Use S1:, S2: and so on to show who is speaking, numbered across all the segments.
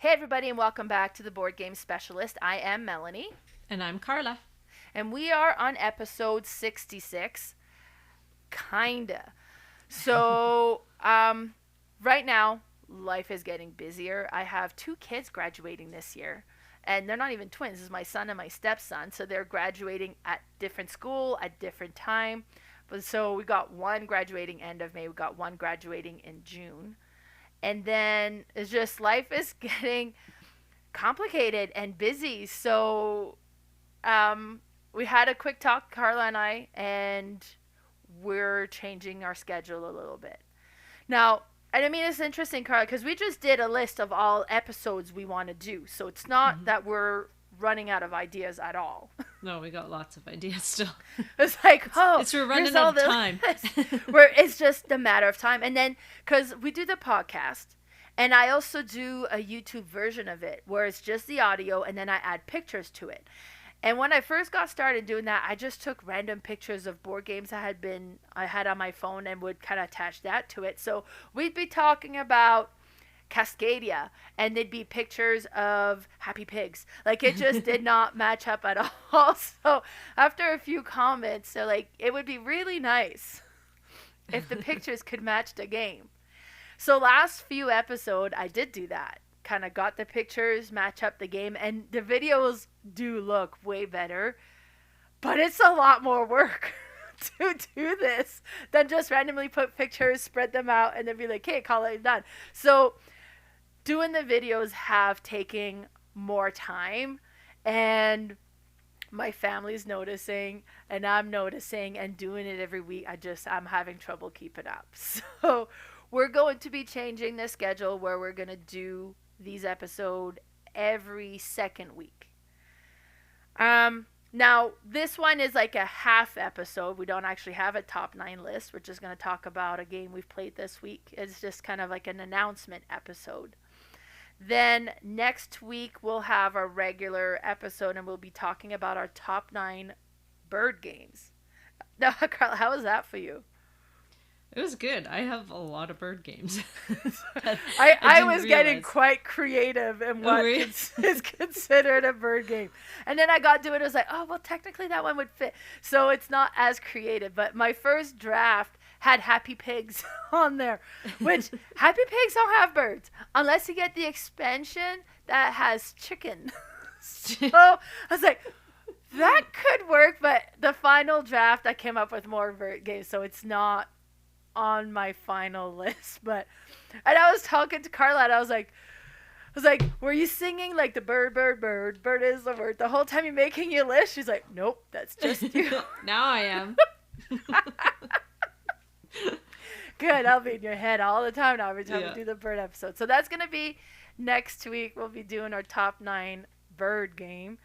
S1: Hey, everybody, and welcome back to the Boardgame Specialist. I am Melanie,
S2: And I'm Carla.
S1: and we are on episode 66. Kinda. So, right now, life is getting busier. I have two kids graduating this year, and they're not even twins. This is my son and my stepson, so they're graduating at different school at different time. But so we got one graduating end of May, we got one graduating in June. And then it's just life is getting complicated and busy. So we had a quick talk, Carla and I, and we're changing our schedule a little bit. Now, and I mean, it's interesting, Carla, because we just did a list of all episodes we want to do. So it's not
S2: Hmm.
S1: that we're running out of ideas at all.
S2: No, we got lots of ideas still.
S1: It's like, oh,
S2: It's we're
S1: here's
S2: running out
S1: all
S2: of
S1: the
S2: time.
S1: list. Where it's just a matter of time. And then, because we do the podcast, and I also do a YouTube version of it where it's just the audio and then I add pictures to it. And when I first got started doing that, I just took random pictures of board games I had on my phone and would kind of attach that to it. So we'd be talking about Cascadia, and they'd be pictures of happy pigs. Like it just did not match up at all. So after a few comments, they're like, it would be really nice if the pictures could match the game. So last few episode, I did do that. Kind of got the pictures, match up the game, and the videos do look way better. But it's a lot more work to do this than just randomly put pictures, spread them out, and then be like, hey, call it done. So doing the videos have taken more time, and my family's noticing and I'm noticing, and doing it every week I'm having trouble keeping up. So we're going to be changing the schedule where we're going to do these episodes every second week. Now this one is like a half episode. We don't actually have a top 9 list. We're just going to talk about a game we've played this week. It's just kind of like an announcement episode. Then next week we'll have a regular episode and we'll be talking about our top 9 bird games. Now, Carl, how was that for you?
S2: It was good. I have a lot of bird games. I
S1: I
S2: didn't
S1: was getting
S2: realize.
S1: quite creative in
S2: Oh,
S1: what
S2: really?
S1: is considered a bird game. And then I got to it, I was like, oh, well, technically that one would fit. So it's not as creative. But my first draft had Happy Pigs on there, which Happy Pigs don't have birds unless you get the expansion that has chicken. So I was like, that could work. But the final draft, I came up with more bird games. So it's not on my final list. But and I was talking to Carla and I was like, were you singing like the bird, bird, bird, bird is the word the whole time you're making your list? She's like, nope, that's just you.
S2: Now I am.
S1: Good, I'll be in your head all the time now every time we
S2: Yeah.
S1: do the bird episode. So that's gonna be next week. We'll be doing our top 9 bird game,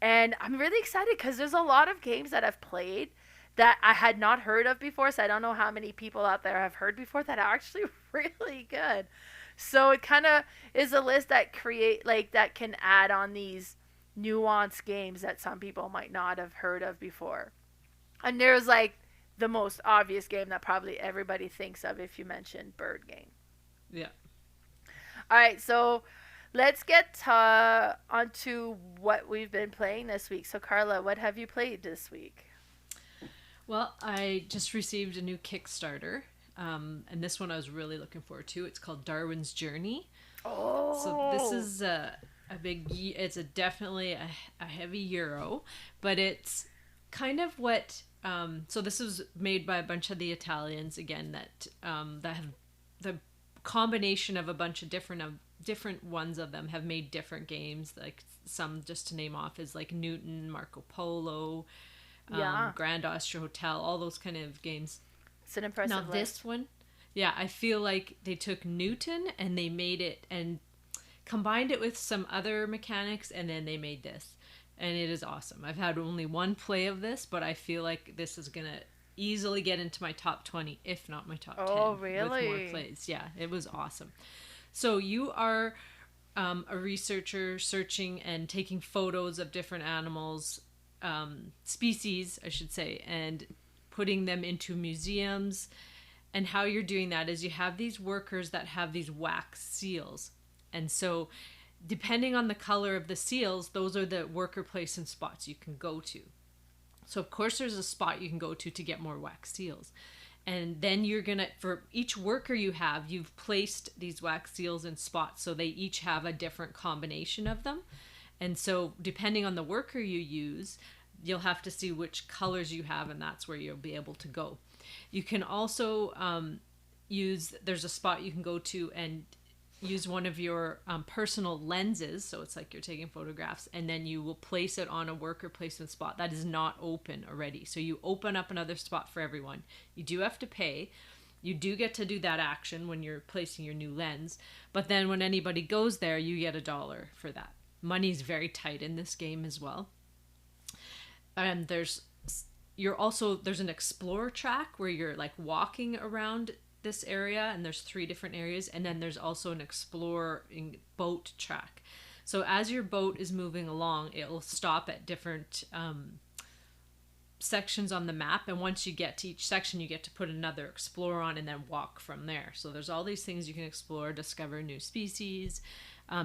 S1: and I'm really excited because there's a lot of games that I've played that I had not heard of before. So I don't know how many people out there have heard before that are actually really good. So it kind of is a list that create like that can add on these nuanced games that some people might not have heard of before. And there's like the most obvious game that probably everybody thinks of if you mention bird game.
S2: Yeah.
S1: All right, so let's get onto what we've been playing this week. So Carla, what have you played this week?
S2: Well, I just received a new Kickstarter. And this one I was really looking forward to. It's called Darwin's Journey. So this
S1: Oh,
S2: is it's a definitely a heavy euro, but it's kind of what, so this was made by a bunch of the Italians again that have the combination of a bunch of different ones of them have made different games, like some just to name off is like Newton, Marco Polo,
S1: yeah,
S2: Grand Austria Hotel, all those kind of games.
S1: it's an
S2: Now
S1: impressive
S2: this
S1: list.
S2: one, yeah, I feel like they took Newton and they made it and combined it with some other mechanics, and then they made this. And it is awesome. I've had only one play of this, but I feel like this is going to easily get into my top 20, if not my top 10,
S1: Oh,
S2: with more
S1: really?
S2: plays. Yeah, it was awesome. So you are a researcher searching and taking photos of different animals, species, I should say, and putting them into museums. And how you're doing that is you have these workers that have these wax seals. And so depending on the color of the seals, those are the worker placement spots you can go to. So of course there's a spot you can go to get more wax seals. And then you're going to, for each worker you've placed these wax seals in spots. So they each have a different combination of them. And so depending on the worker you use, you'll have to see which colors you have, and that's where you'll be able to go. You can also there's a spot you can go to and use one of your personal lenses. So it's like you're taking photographs, and then you will place it on a worker placement spot that is not open already. So you open up another spot for everyone. You do have to pay. You do get to do that action when you're placing your new lens. But then when anybody goes there, you get $1 for that. Money's very tight in this game as well. And there's an explorer track where you're like walking around this area, and there's 3 different areas, and then there's also an exploring boat track. So as your boat is moving along, it'll stop at different sections on the map, and once you get to each section, you get to put another explorer on and then walk from there. So there's all these things you can explore, discover new species.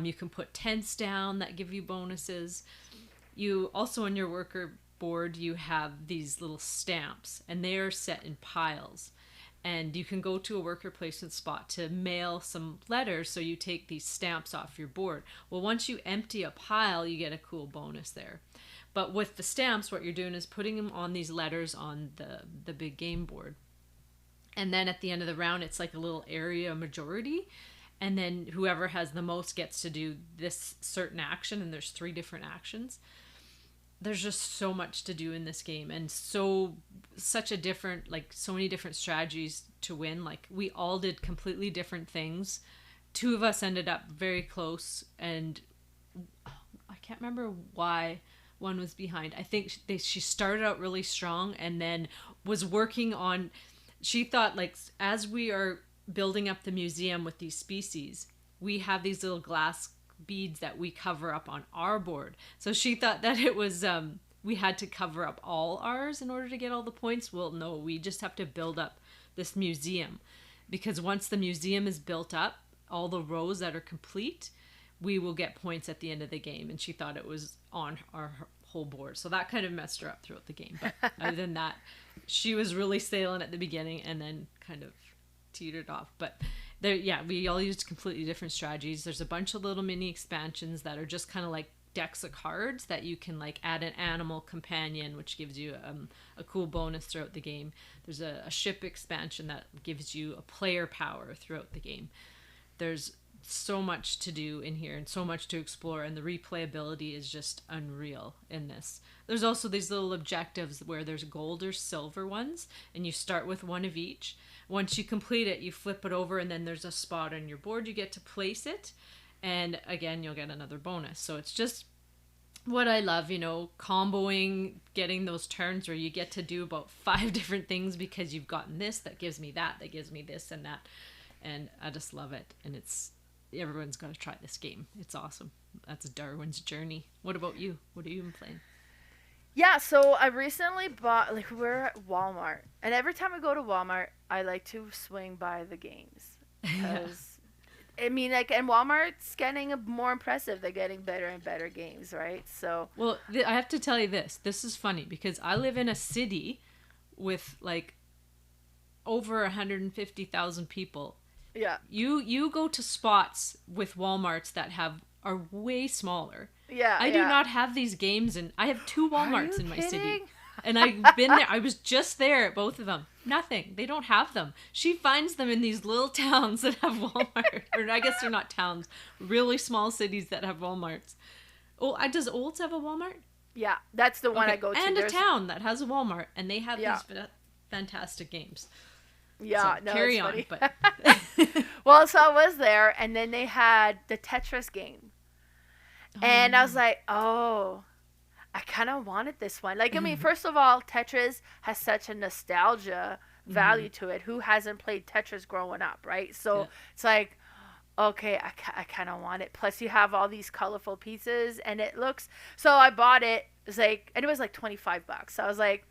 S2: You can put tents down that give you bonuses. You also, on your worker board, you have these little stamps, and they are set in piles. And you can go to a worker placement spot to mail some letters, so you take these stamps off your board. Well, once you empty a pile, you get a cool bonus there. But with the stamps, what you're doing is putting them on these letters on the big game board. And then at the end of the round, it's like a little area majority. And then whoever has the most gets to do this certain action, and there's 3 different actions. There's just so much to do in this game, and so many different strategies to win. Like, we all did completely different things. 2 of us ended up very close, and I can't remember why one was behind. I think she started out really strong and then was working on, she thought, like, as we are building up the museum with these species, we have these little glass beads that we cover up on our board. So she thought that it was we had to cover up all ours in order to get all the points. Well, no, we just have to build up this museum, because once the museum is built up, all the rows that are complete, we will get points at the end of the game. And she thought it was on our whole board, so that kind of messed her up throughout the game. But other than that, she was really sailing at the beginning and then kind of teetered off. But we all used completely different strategies. There's a bunch of little mini expansions that are just kind of like decks of cards that you can like add an animal companion, which gives you a cool bonus throughout the game. There's a ship expansion that gives you a player power throughout the game. There's so much to do in here and so much to explore, and the replayability is just unreal in this. There's also these little objectives where there's gold or silver ones, and you start with one of each. Once you complete it, you flip it over, and then there's a spot on your board. You get to place it, and again, you'll get another bonus. So it's just what I love, comboing, getting those turns where you get to do about 5 different things because you've gotten this, that gives me that gives me this and that. And I just love it. And everyone's got to try this game. It's awesome. That's Darwin's Journey. What about you? What are you playing?
S1: Yeah, so I recently bought, we're at Walmart, and every time I go to Walmart, I like to swing by the games, because, and Walmart's getting more impressive. They're getting better and better games, right? So,
S2: well, I have to tell you this is funny, because I live in a city with, over 150,000 people.
S1: Yeah.
S2: You go to spots with Walmarts that are way smaller.
S1: Yeah,
S2: I do not have these games, and I have 2 Walmarts in my
S1: kidding?
S2: city. And I've been there. I was just there at both of them. Nothing. They don't have them. She finds them in these little towns that have Walmart. Or I guess they're not towns. Really small cities that have Walmarts. Oh, does Olds have a Walmart?
S1: Yeah, that's the one I go to.
S2: And a town that has a Walmart, and they have these fantastic games.
S1: Yeah,
S2: so
S1: no,
S2: carry
S1: it's
S2: on.
S1: funny.
S2: But
S1: well, so I was there, and then they had the Tetris game. And I was like, oh, I kind of wanted this one. First of all, Tetris has such a nostalgia value to it. Who hasn't played Tetris growing up, right? So it's like, okay, I kind of want it. Plus, you have all these colorful pieces, and it looks... So I bought it. And it was like $25. So I was like,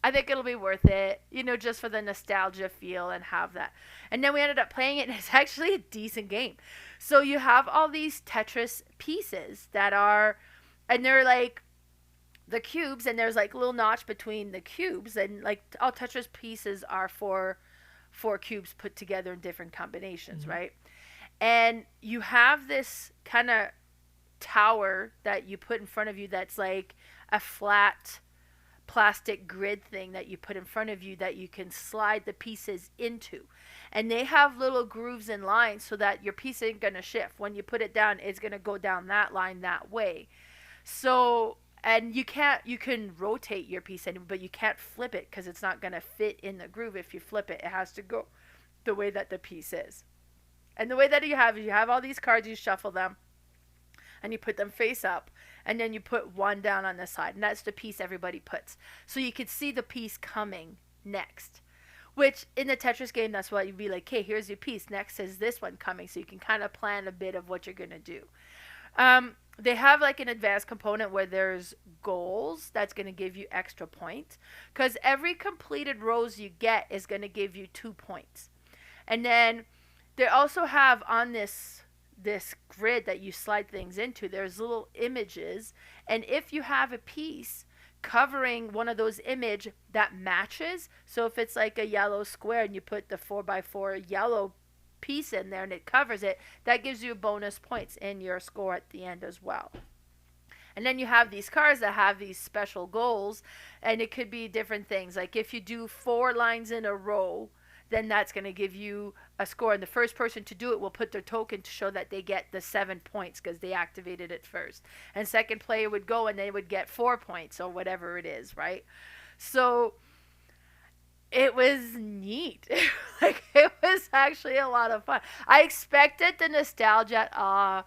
S1: I think it'll be worth it, just for the nostalgia feel and have that. And then we ended up playing it, and it's actually a decent game. So you have all these Tetris pieces that are, and they're like the cubes, and there's like a little notch between the cubes, and like all Tetris pieces are four cubes put together in different combinations,
S2: Mm-hmm.
S1: right? And you have this kind of tower that you put in front of you that's like a flat plastic grid thing that you put in front of you that you can slide the pieces into. And they have little grooves and lines so that your piece ain't going to shift. When you put it down, it's going to go down that line that way. So, and you can rotate your piece, but you can't flip it because it's not going to fit in the groove. If you flip it, it has to go the way that the piece is. And the way that you have all these cards, you shuffle them and you put them face up, and then you put one down on the side, and that's the piece everybody puts. So you could see the piece coming next. Which in the Tetris game, that's why you'd be like, okay, here's your piece. Next is this one coming, so you can kind of plan a bit of what you're gonna do. They have like an advanced component where there's goals that's going to give you extra points, because every completed rows you get is going to give you 2 points. And then they also have on this grid that you slide things into, there's little images, and if you have a piece covering one of those image that matches, so if it's like a yellow square and you put the 4x4 yellow piece in there and it covers it, that gives you bonus points in your score at the end as well. And then you have these cards that have these special goals, and it could be different things. Like if you do 4 lines in a row, then that's going to give you a score. And the first person to do it will put their token to show that they get the 7 points because they activated it first. And second player would go and they would get 4 points or whatever it is, right? So it was neat. Like, it was actually a lot of fun. I expected the nostalgia.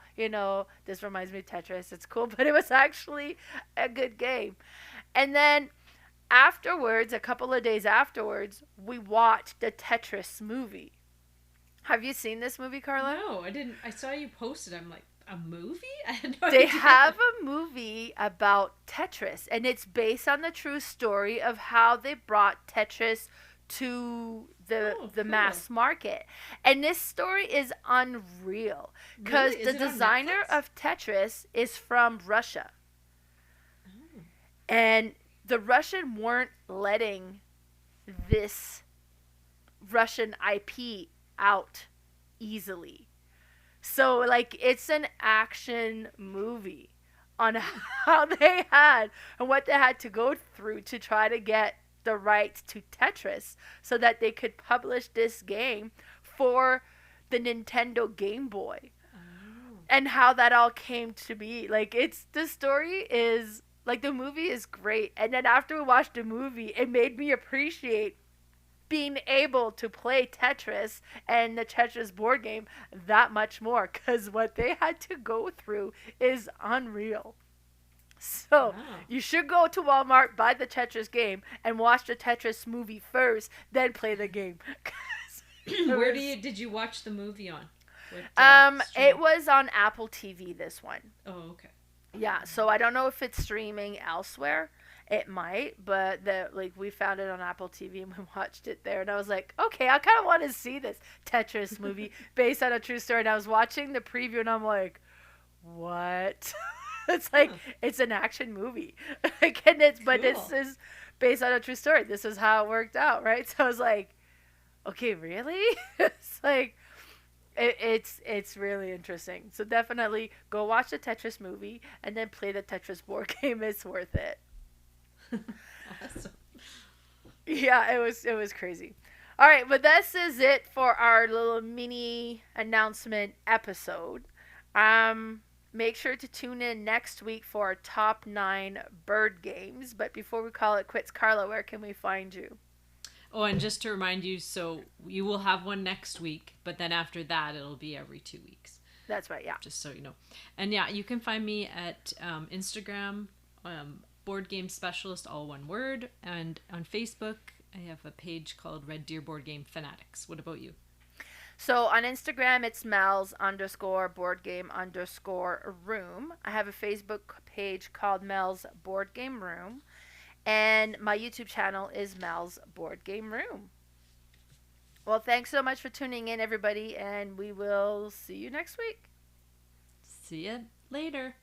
S1: This reminds me of Tetris. It's cool, but it was actually a good game. And then afterwards, a couple of days afterwards, we watched the Tetris movie. Have you seen this movie, Carla?
S2: No, I didn't. I saw you posted. I'm like, a movie? I had no
S1: They
S2: idea.
S1: have a movie about Tetris, and it's based on the true story of how they brought Tetris to the
S2: Cool.
S1: mass market. And this story is unreal because
S2: Really? Is
S1: the
S2: it on
S1: designer
S2: Netflix?
S1: of Tetris is from Russia.
S2: Oh.
S1: And the Russian weren't letting this Russian IP out easily. So, like, it's an action movie on how they had and what they had to go through to try to get the rights to Tetris so that they could publish this game for the Nintendo Game Boy.
S2: Oh.
S1: And how that all came to be. Like, the story is, like, the movie is great. And then after we watched the movie, it made me appreciate being able to play Tetris and the Tetris board game that much more, because what they had to go through is unreal. So
S2: Wow.
S1: you should go to Walmart, buy the Tetris game, and watch the Tetris movie first, then play the game.
S2: Where did you watch the movie on? What,
S1: It was on Apple TV, this one.
S2: Oh, okay.
S1: Yeah, so I don't know if it's streaming elsewhere. It might, but we found it on Apple TV and we watched it there, and I was like, okay, I kind of want to see this Tetris movie based on a true story. And I was watching the preview, and I'm like, what? It's like, it's an action movie, but this
S2: Cool.
S1: is based on a true story. This is how it worked out, right? So I was like, okay, really? It's like, it's really interesting. So definitely go watch the Tetris movie and then play the Tetris board game. It's worth it.
S2: Awesome.
S1: Yeah, it was crazy. All right, but this is it for our little mini announcement episode. Make sure to tune in next week for our top 9 bird games. But before we call it quits, Carla, where can we find you?
S2: Oh, and just to remind you, so you will have one next week, but then after that, it'll be every 2 weeks.
S1: That's right, yeah.
S2: Just so you know. And yeah, you can find me at Instagram, Boardgame Specialist, all one word. And on Facebook, I have a page called Red Deer Board Game Fanatics. What about you?
S1: So on Instagram, it's Mel's_boardgame_room. I have a Facebook page called Mel's Board Game Room. And my YouTube channel is Mal's Board Game Room. Well, thanks so much for tuning in, everybody, and we will see you next week.
S2: See you later.